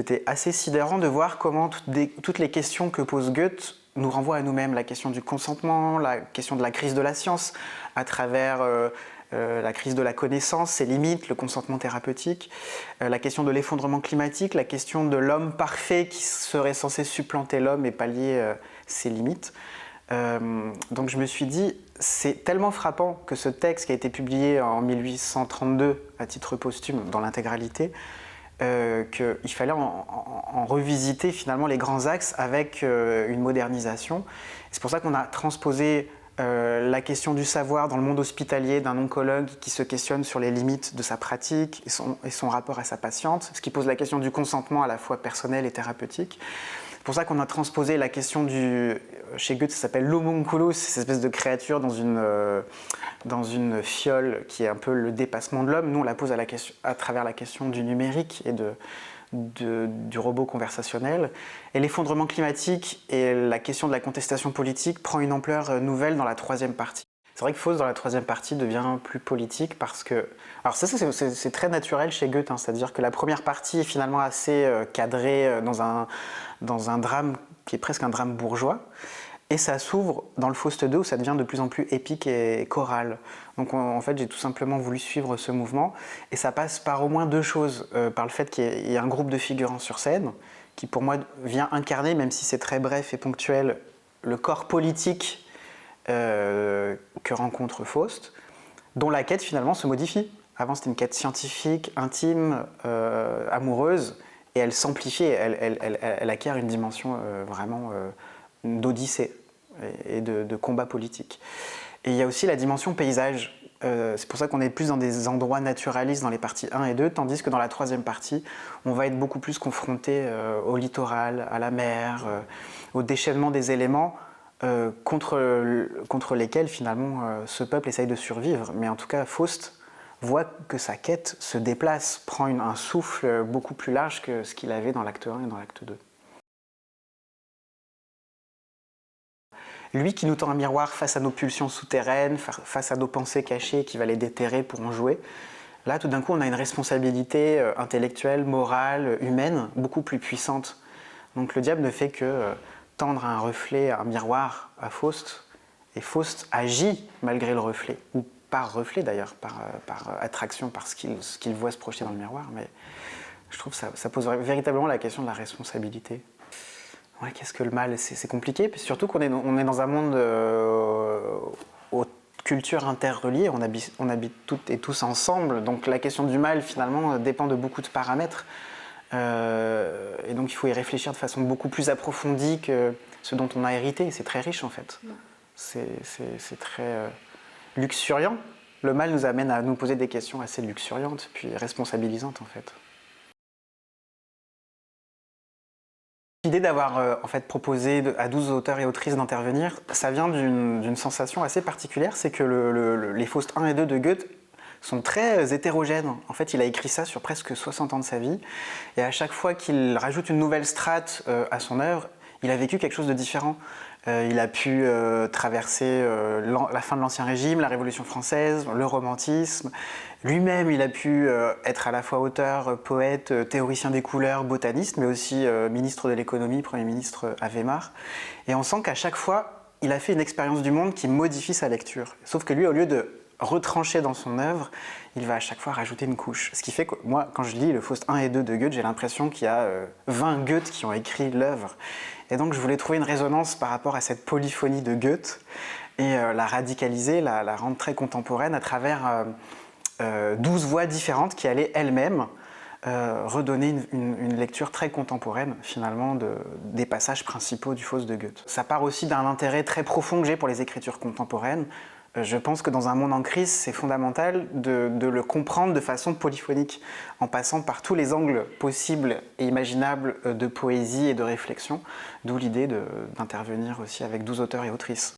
C'était assez sidérant de voir comment toutes les questions que pose Goethe nous renvoient à nous-mêmes. La question du consentement, la question de la crise de la science, à travers la crise de la connaissance, ses limites, le consentement thérapeutique, la question de l'effondrement climatique, la question de l'homme parfait qui serait censé supplanter l'homme et pallier ses limites. Donc je me suis dit, c'est tellement frappant que ce texte qui a été publié en 1832 à titre posthume dans l'intégralité, qu'il fallait en revisiter finalement les grands axes avec une modernisation. C'est pour ça qu'on a transposé la question du savoir dans le monde hospitalier d'un oncologue qui se questionne sur les limites de sa pratique et son rapport à sa patiente, ce qui pose la question du consentement à la fois personnel et thérapeutique. C'est pour ça qu'on a transposé la question chez Goethe, ça s'appelle l'homunculus, cette espèce de créature dans une fiole qui est un peu le dépassement de l'homme. Nous, on la pose à travers la question du numérique et du robot conversationnel. Et l'effondrement climatique et la question de la contestation politique prend une ampleur nouvelle dans la troisième partie. C'est vrai que Faust, dans la troisième partie, devient plus politique parce que... Alors ça c'est très naturel chez Goethe, hein, c'est-à-dire que la première partie est finalement assez cadrée dans un drame qui est presque un drame bourgeois, et ça s'ouvre dans le Faust 2 où ça devient de plus en plus épique et choral. Donc en fait j'ai tout simplement voulu suivre ce mouvement, et ça passe par au moins deux choses, par le fait qu'il y a un groupe de figurants sur scène, qui pour moi vient incarner, même si c'est très bref et ponctuel, le corps politique que rencontre Faust, dont la quête finalement se modifie. Avant c'était une quête scientifique, intime, amoureuse, et elle s'amplifie, elle acquiert une dimension vraiment d'odyssée et de combat politique. Et il y a aussi la dimension paysage. C'est pour ça qu'on est plus dans des endroits naturalistes dans les parties 1 et 2, tandis que dans la troisième partie, on va être beaucoup plus confronté au littoral, à la mer, au déchaînement des éléments, contre lesquels finalement ce peuple essaye de survivre. Mais en tout cas, Faust voit que sa quête se déplace, prend un souffle beaucoup plus large que ce qu'il avait dans l'acte 1 et dans l'acte 2. Lui qui nous tend un miroir face à nos pulsions souterraines, face à nos pensées cachées qui va les déterrer pour en jouer, là tout d'un coup on a une responsabilité intellectuelle, morale, humaine, beaucoup plus puissante. Donc le diable ne fait que tendre un reflet, un miroir à Faust, et Faust agit malgré le reflet, ou par reflet d'ailleurs, par attraction, par ce qu'il voit se projeter dans le miroir, mais je trouve que ça pose véritablement la question de la responsabilité. Ouais, qu'est-ce que le mal? C'est compliqué, puis surtout qu'on est dans un monde aux cultures interreliées, on habite toutes et tous ensemble, donc la question du mal finalement dépend de beaucoup de paramètres. Et donc il faut y réfléchir de façon beaucoup plus approfondie que ce dont on a hérité. C'est très riche en fait. C'est très luxuriant. Le mal nous amène à nous poser des questions assez luxuriantes, puis responsabilisantes en fait. L'idée d'avoir en fait proposé à 12 auteurs et autrices d'intervenir, ça vient d'une sensation assez particulière, c'est que les Faust 1 et 2 de Goethe sont très hétérogènes. En fait, il a écrit ça sur presque 60 ans de sa vie, et à chaque fois qu'il rajoute une nouvelle strate à son œuvre, il a vécu quelque chose de différent. Il a pu traverser la fin de l'Ancien Régime, la Révolution française, le romantisme. Lui-même, il a pu être à la fois auteur, poète, théoricien des couleurs, botaniste, mais aussi ministre de l'économie, Premier ministre à Weimar. Et on sent qu'à chaque fois, il a fait une expérience du monde qui modifie sa lecture. Sauf que lui, au lieu de retranché dans son œuvre, il va à chaque fois rajouter une couche. Ce qui fait que moi, quand je lis le Faust 1 et 2 de Goethe, j'ai l'impression qu'il y a 20 Goethe qui ont écrit l'œuvre. Et donc je voulais trouver une résonance par rapport à cette polyphonie de Goethe et la radicaliser, la rendre très contemporaine à travers 12 voix différentes qui allaient elles-mêmes redonner une lecture très contemporaine finalement des passages principaux du Faust de Goethe. Ça part aussi d'un intérêt très profond que j'ai pour les écritures contemporaines. Je pense que dans un monde en crise, c'est fondamental de le comprendre de façon polyphonique, en passant par tous les angles possibles et imaginables de poésie et de réflexion, d'où l'idée d'intervenir aussi avec 12 auteurs et autrices.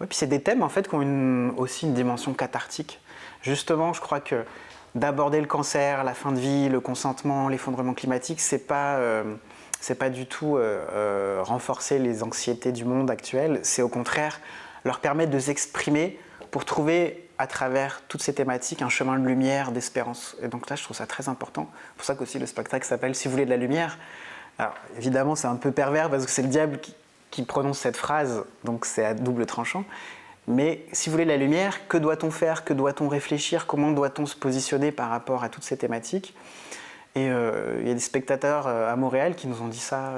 Ouais, puis c'est des thèmes en fait qui ont aussi une dimension cathartique. Justement, je crois que d'aborder le cancer, la fin de vie, le consentement, l'effondrement climatique, c'est pas du tout renforcer les anxiétés du monde actuel, c'est au contraire leur permettre de s'exprimer pour trouver à travers toutes ces thématiques un chemin de lumière, d'espérance. Et donc là, je trouve ça très important. C'est pour ça qu'aussi le spectacle s'appelle « Si vous voulez de la lumière ». Alors évidemment, c'est un peu pervers parce que c'est le diable qui prononce cette phrase, donc c'est à double tranchant. Mais si vous voulez de la lumière, que doit-on faire? Que doit-on réfléchir? Comment doit-on se positionner par rapport à toutes ces thématiques? Et il y a des spectateurs à Montréal qui nous ont dit ça,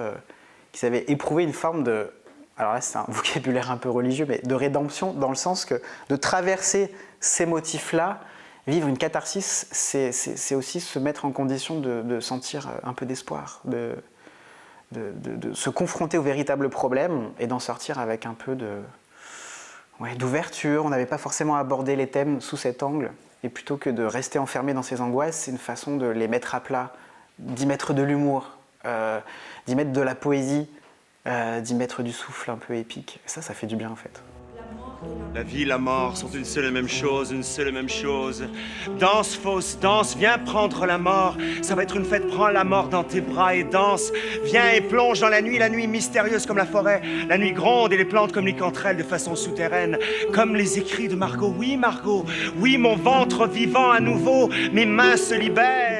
qu'ils avaient éprouvé une forme de... Alors là, c'est un vocabulaire un peu religieux, mais de rédemption, dans le sens que de traverser ces motifs-là, vivre une catharsis, c'est aussi se mettre en condition de sentir un peu d'espoir, de se confronter au véritable problème et d'en sortir avec un peu d'ouverture. On n'avait pas forcément abordé les thèmes sous cet angle, et plutôt que de rester enfermé dans ces angoisses, c'est une façon de les mettre à plat, d'y mettre de l'humour, d'y mettre de la poésie, d'y mettre du souffle un peu épique. Et ça fait du bien en fait. La vie et la mort sont une seule et même chose, une seule et même chose. Danse, fausse, danse, viens prendre la mort. Ça va être une fête, prends la mort dans tes bras et danse. Viens et plonge dans la nuit mystérieuse comme la forêt. La nuit gronde et les plantes communiquent entre elles de façon souterraine. Comme les écrits de Margot, oui mon ventre vivant à nouveau, mes mains se libèrent.